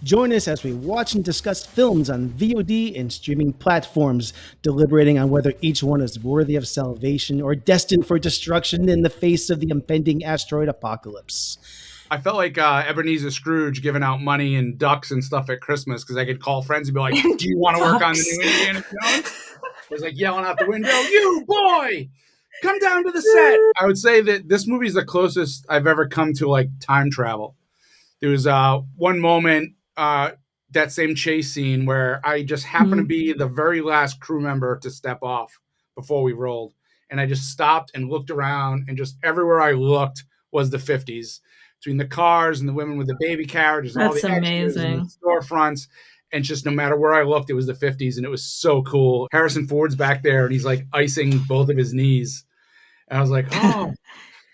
Join us as we watch and discuss films on VOD and streaming platforms, deliberating on whether each one is worthy of salvation or destined for destruction in the face of the impending asteroid apocalypse. I felt like Ebenezer Scrooge giving out money and ducks and stuff at Christmas because I could call friends and be like, "Do you want to work on the new Indiana Jones?" It was like yelling out the window, "You boy, come down to the set." I would say that this movie is the closest I've ever come to like time travel. There was one moment, that same chase scene where I just happened to be the very last crew member to step off before we rolled. And I just stopped and looked around, and just everywhere I looked was the 50s, between the cars and the women with the baby carriages, and all That's the extras and amazing. the storefronts. And just no matter where I looked, it was the 50s, and it was so cool. Harrison Ford's back there, and he's like icing both of his knees. And I was like, oh,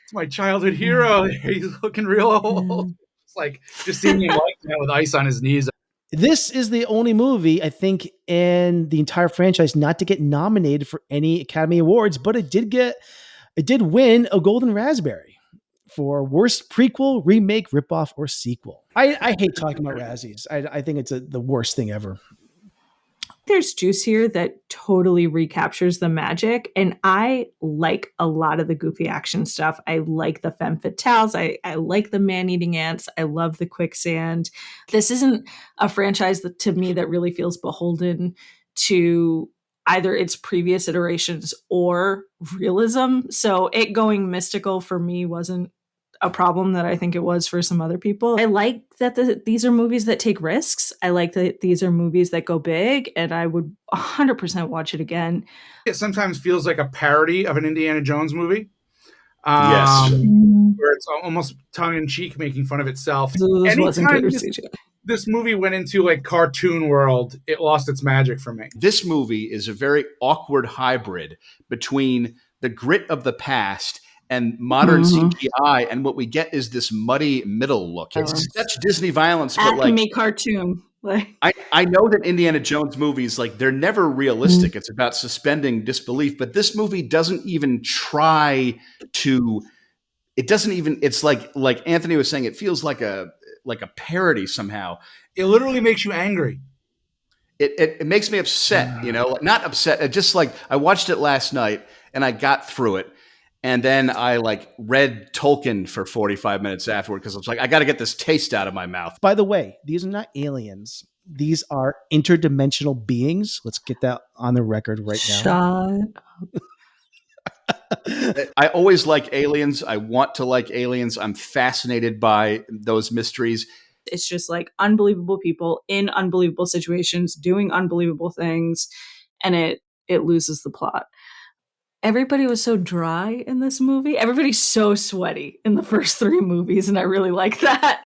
it's my childhood hero. He's looking real old. It's like just seeing him like that with ice on his knees. This is the only movie, I think, in the entire franchise not to get nominated for any Academy Awards, but it did win a Golden Raspberry for worst prequel, remake, ripoff, or sequel. I hate talking about Razzies. I think it's the worst thing ever. There's Juice here that totally recaptures the magic, and I like a lot of the goofy action stuff. I like the femme fatales. I like the man-eating ants. I love the quicksand. This isn't a franchise that, to me, that really feels beholden to either its previous iterations or realism. So it going mystical for me wasn't a problem that I think it was for some other people. I like that these are movies that take risks. I like that these are movies that go big, and I would 100% watch it again. It sometimes feels like a parody of an Indiana Jones movie. Yes. Where it's almost tongue-in-cheek, making fun of itself. This wasn't Anytime good CGI. this movie went into like cartoon world, it lost its magic for me. This movie is a very awkward hybrid between the grit of the past and modern CGI, and what we get is this muddy middle look. It's such Disney violence, but Acme cartoon. I know that Indiana Jones movies, like, they're never realistic. It's about suspending disbelief, but this movie doesn't even try to. It doesn't even. It's like Anthony was saying. It feels like a parody somehow. It literally makes you angry. It makes me upset. You know, not upset. Just like I watched it last night and I got through it. And then I read Tolkien for 45 minutes afterward because I was like, I got to get this taste out of my mouth. By the way, these are not aliens. These are interdimensional beings. Let's get that on the record right now. I always like aliens. I want to like aliens. I'm fascinated by those mysteries. It's just like unbelievable people in unbelievable situations doing unbelievable things, and it loses the plot. Everybody was so dry in this movie. Everybody's so sweaty in the first 3 movies, and I really like that.